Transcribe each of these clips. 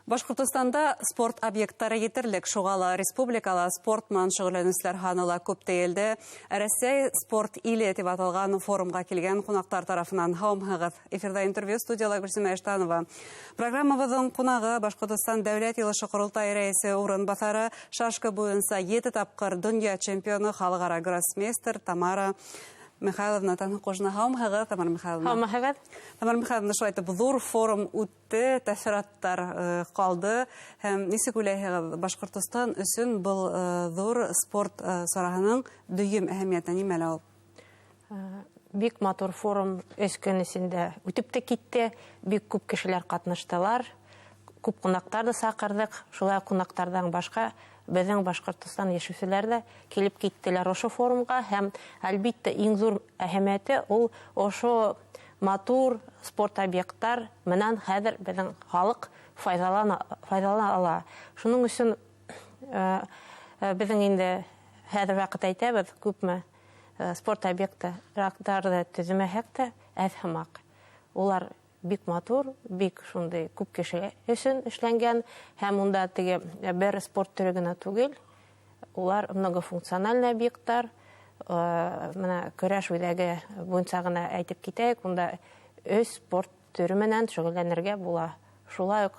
Башкортостанда спорт объекттары етерлек. Шугала республикала спорт менен шөгыльләнүчеләр ханыла күп тәелде. Россия спорт иле дип аталган форумга килгән кунаклар тарафынан һаумыгыз. Эфирда интервью студияла Гөлсем Әштанова. Программабызның кунагы Башкортостан дәүләт йылышы корылтай рәисе урынбасары, шашка буенча 7 тапкыр дөнья чемпионы, халыкара гроссмейстер Тамара Михайловна Танкожна. Һаумыгыз, Тамара Михайловна. Һаумыгыз. Тамара Михайловна, шулай итеп, зур форум үтте, тәэсираттар калды. Һәм ничек уйлайсыз, Башкортостан өчен был зур спорт сараһының дөйем әһәмияте нимәле ул? Бик матур форум өч көн эчендә үтеп тә китте. Бик күп кешеләр катнаштылар. Күп кунактарды сакырдык. Шулай кунактардан башка безнең Башкортостан яшәүчеләр дә килеп киттеләр ошо форумга. Һәм әлбиттә иң зур әһәмияте ул ошо матур спорт объекттар менән хәзер безнең халык файдалана ала. Шуның өчен безнең инде хәзер вакыт әйтәбез, күпме спорт объекттары төземәһәк тә әзһәмак. Улар бик матур, бик шундый күп кеше өчен эшләнгән, һәм унда теге бер спорт төре генә түгел, улар многофункциональ объекттар. Менә көрәш үҙәге буенча гына әйтеп китәйек, унда өч спорт төре менән шөгыльләнергә була. Шулай ук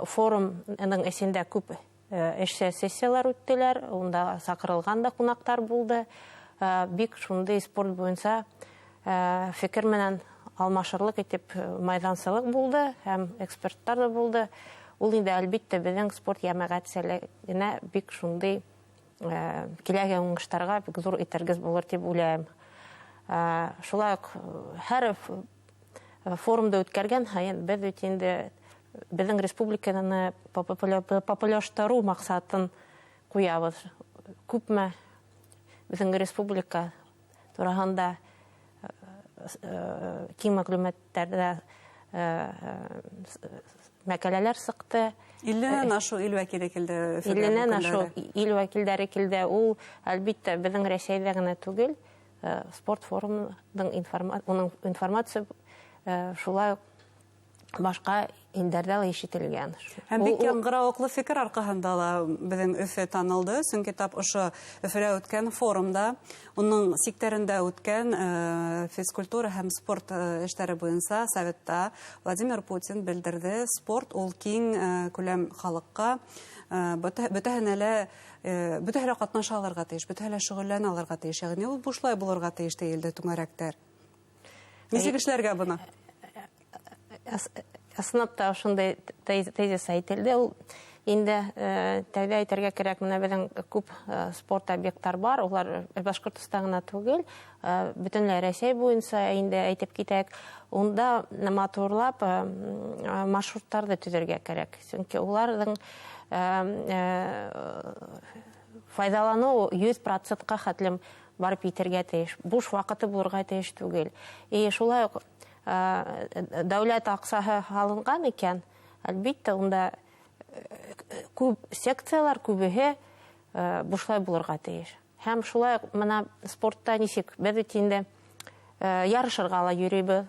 форумның эчендә күп эш сессиялар үттеләр, унда сакырылган да кунактар булды. Бик шундый спорт буенча фикер менән алмашырлык итеп майдансылык булды, һәм эксперттар да булды. Ул инде әлбиттә безнең спорт җәмәгатьчелегенә бик шундый киләгән уңыштарга бик зур итәргез булыр дип уйлыйм. Шулай ук һәр форумда үткәргән һайын без бит инде безнең республиканы популярлаштыру максатын куябыз. Күпме безнең республика турында киң мәгълүматларда мәкаләләр сыкты. 50-нән ашу ил вәкиле килде. 50-нән ашу ил вәкилләре килде. Ул әлбиттә безнең Россиядә генә түгел, спорт форумының информация шулай башка илләрдә ла ишетелгән. Һәм бик яңгырауыклы фикер аркаһында ла безнең Өфе танылды. Чөнки тап ошо Өфедә үткән форумда, уның сиктерендә үткән физкультура һәм спорт эшләре буенча советта Владимир Путин белдерде, спорт ул киң күләм халыкка бөтәһенә катнаша алырга тиеш, бөтәһенә шөгыльләнә алырга тиеш. Ягъни ул бушлай булырга тиеш диелде түңәрәктәр. Ничек эшләргә буны? Асынапта шундай тезис әйтелде. Ул инде тәүдә әйтергә кирәк, менә безнең күп спорт объекттар бар. Улар Башкортостанда түгел, бөтенләй Россия буенча инде әйтеп китәк. Унда матурлап маршруттарды төзергә кирәк. Чөнки уларның файдалану 100%-ка хәтлем барып итәргә тиеш. Буш вакыты булырга тиеш түгел. Шулай ук дәүләт аксаһы алынган икән, әлбиттә унда күп секциялар күбеһе бушлай булырга тиеш. Һәм шулай менә спортта ничек без бит инде ярышырга ла йөрибез.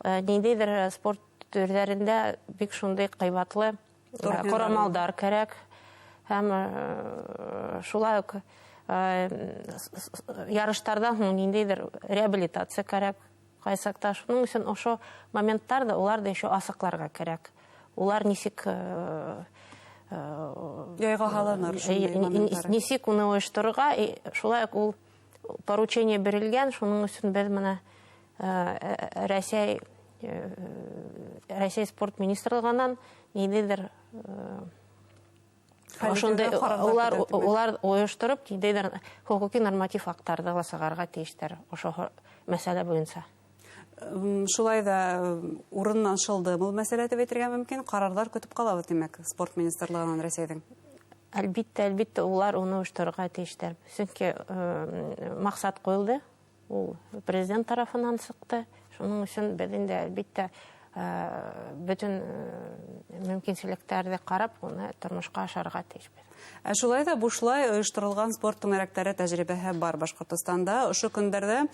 Ниндидер спорт төрләрендә бик шундый кыйбатлы корамалдар кирәк. Һәм шулай ук ярыштардан ниндидер реабилитация кирәк. Кайсакта шуның өчен ошо моменттарда улар да еще асыкларга кирәк. Улар ничек яйга халаныр шундый моменттар. Ничек уны оештырырга, шулай ук ул поручение берилгән, шуның өчен без менә Россия спорт министрлыгыннан ниндидер улар оештырып, ниндидер хокуки норматив актларды сыгарга тиештер ошо мәсьәлә буенча. Шулай да урыннан шылды. Бу мәсьәлә дип әйтергә мөмкин. Карарлар көтеп калабыз, димәк, спорт министрлыгынан Россиядән. Әлбиттә, улар уны оештырырга тиештер. Чөнки максат куелды. Ул президент тарафынан сыкты. Шуның өчен без инде әлбиттә бүтін мөмкинчелектерди карап, уну тормушка ашарга тийишбиз. Шулай да бушлай оештырылган спорт түңәрәктәре тәҗрибәһе бар Башкортостанда. Ошо көндәрдә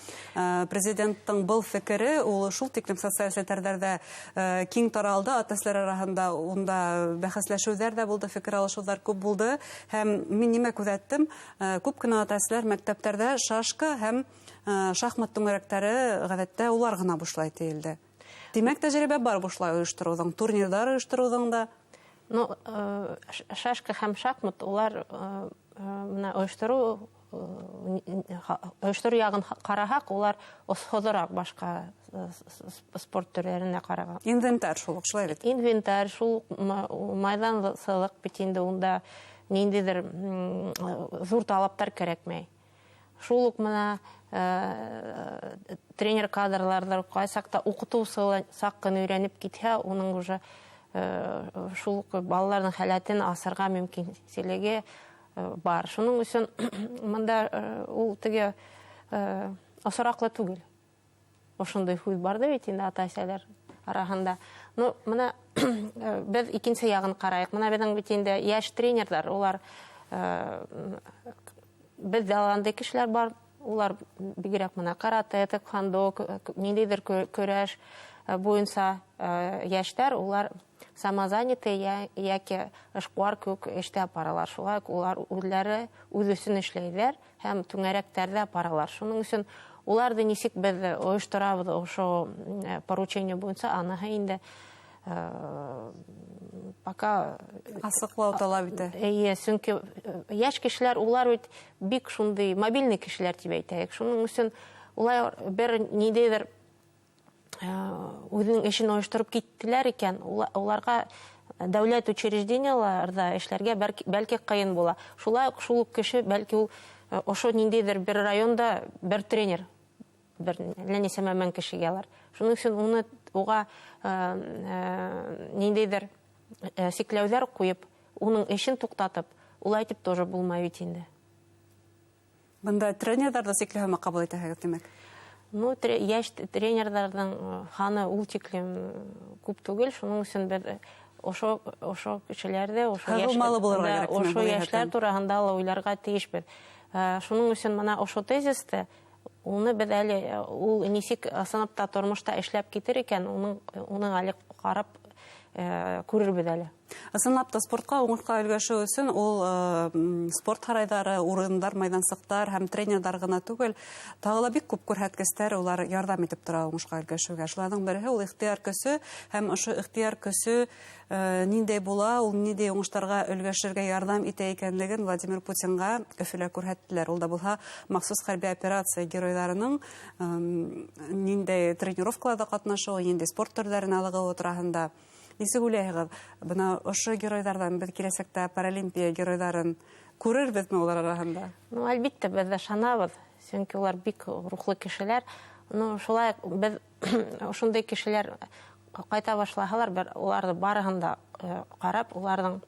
президенттың был фикере ул шул тиклем социаль сәтләрдә киң таралды, атаслар арасында унда бәхәсләшүләр дә булды, фикер алышулар күп булды. Һәм мин нимә күзәттем, күп кенә атаслар мәктәпләрдә шашка һәм шахмат түңәрәктәре гадәттә улар гына бушлай тиелде. Димәк, тәҗрибә бар бушлай оештырудың, турнирдар оештырудың да. Шашка һәм шахмат улар оештыру ягын караһак, улар осходырак башка спорт төрләренә караган. Инвентарь шул шулай бит. Инвентарь шул майданлык бит инде унда ниндидер зур талаптар кирәкмәй. Шул ук менә тренер кадрларда кайсакта укыту сакын өйрәнеп китһә, уның уже шул балаларның хәләтен асырга мөмкинлеге бар. Шуның өчен монда ул теге асыраклы түгел. Ошондой хуй бар да бит инде ата-әсәләр арасында. Ну, менә без икенче ягын карайык. Менә безнең бит инде яшь тренерлар, улар без ялгандай кешеләр бар. Улар бигрәк менә карате, тэквондо, ниндидер көрәш буенча яшьләр, улар самозанятый яки эшкуар күк эштә апаралар. Шулай улар үзләре үз өчен эшләйләр һәм түңәрәктәрдә апаралар. Шуның өчен уларды ничек без оештырабыз ошо поручение буенча, аны инде пока асыклау талап итә. Чөнки яшь кешеләр, улар бит бик шундый мобильный кешеләр дип әйтәйек. Шуның өчен улар бер ниндидер үзенең эшен оештырып киттеләр икән, уларга дәүләт учреждениеларда эшләргә бәлки кыен була. Шулай шул кеше бәлки ул ошо ниндидер бер районда бер тренер, бер ләнисәмә мең кешегә алар. Шуның өчен уга ниндидер сикләүләр куеп, уның эшен туктатып, ул әйтеп тоже булмай бит инде. Бында тренерларда сикләүне кабул итәһегез, димәк. Ну, яшь тренерларның ханы ул тиклем күп түгел, шуның өчен без ошо кешеләрдә, ошо яшьләр турында уйларга тиешбез. Шуның өчен менә ошо тезисте уны без әле ул ничек сыныпта тормышта эшләп китер икән, уның әле карап күрербез әле. Ысынлап та спортка уңышка өлгәшү өчен ул спорт һарайдары, урындар, майдансыктар һәм тренерлар гына түгел, тагы да бик күп күрһәткечләр улар ярдәм итеп тора уңышка өлгәшүгә. Шуларның бере ул ихтыяр көсе һәм ошо ихтыяр көсе ниндәй була, ул ниндәй уңышларга өлгәшергә ярдәм итә икәнлеген Владимир Путинга Өфөлә күрһәттеләр. Ул да булса махсус хәрби операция геройларының ниндәй тренировкаларда катнашуы, ниндәй спорт төрләренә алыгы турында. Нисек уйлайһығыҙ, бына ошо геройдардан без киләсәктә паралимпия геройдарын күрербезме улар арасында? Ну, әлбиттә, без ышанабыз, чөнки улар бик рухлы кешеләр. Ну, шулай без ошондай кешеләр кайта башлаһалар, уларны барыһын да карап, уларның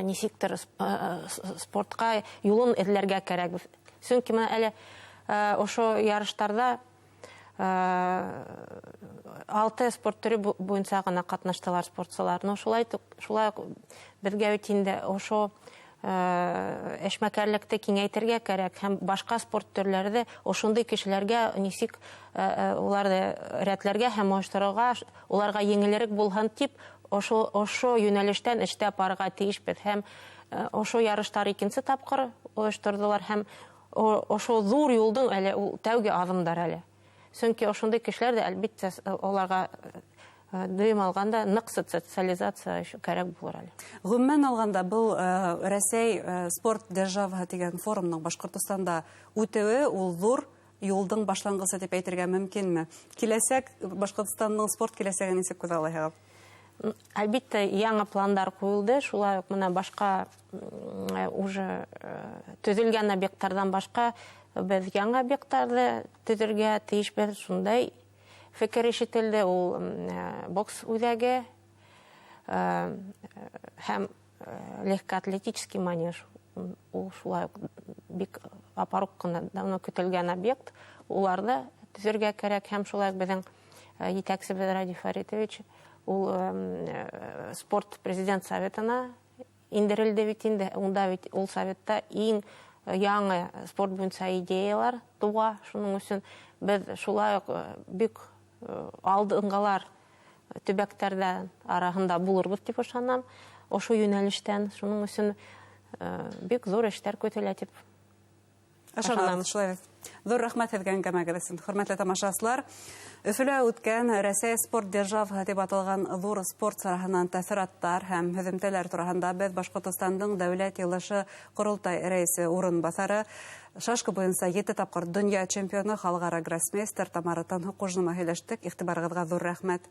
ничектер спортка юлын эзләргә кирәк. Чөнки менә әле ошо ярыштарда 6 спорт төре буенча гына катнаштылар спортчылар. Но шулай безгә бит инде ошо эшмәкәрлекте киңәйтергә кирәк һәм башка спорт төрләрендә ошондый кешеләргә ничек уларны рәтләргә һәм оештырырга, уларга еңелрәк булган дип ошо юнәлештән эштә барырга тиешбез. Һәм ошо ярыштар икенче тапкыр оештырдылар һәм ошо зур юлдың әле тәүге адымдар әле. Чөнки ошондый кешеләр дә әлбиттә аларга дөйм алганда нык социализация кирәк булыр әле. Гомумән алганда был Россия спорт державы дигән форумның Башкортостанда үтүе ул зур юлдың башлангысы дип әйтергә мөмкинме? Киләсәк Башкортстанның спорт киләсәге ничек күзә алыйһығыз? Әлбиттә, яңа пландар куелды. Шулай ук менә башка уже төзелгән объектлардан башка без яңа объектларда төзергә тиешбез. Шундай фикер ишетелде. Ул бокс үзәге һәм легкоатлетический манеж. Ул шулай бик апарук кына давно көтелгән объект. Уларда төзергә кирәк һәм шулай безнең етәксебез Ради Фаритович, ул спорт президент советына индерелде бит инде. Унда бит ул советта иң яңы спорт буенча идеялар туа. Шуның өчен без шулай бик алдыңгалар төбәктәрдә арасында булырбыз дип ышанам. Ошу юнәлештән шуның өчен бик зур эшләр көтелә дип ышанам. Зур рәхмәт һеҙгә әңгәмәгеҙ өсөн. Хөрмәтле тамашасылар, Өфөлә үткән Рәсәй спорт державы дип аталган зур спорт сараһынан тәэсираттар һәм һөҙөмтәләр тураһында без Башҡортостандың дәүләт йыйылышы ҡоролтай рәйесе урынбаҫары, шашка буйынса 7 тапҡыр донъя чемпионы, халыҡара гроссмейстер Тамара Танһыҡужина һөйләштек. Иғтибарығыҙға ҙур рәхмәт.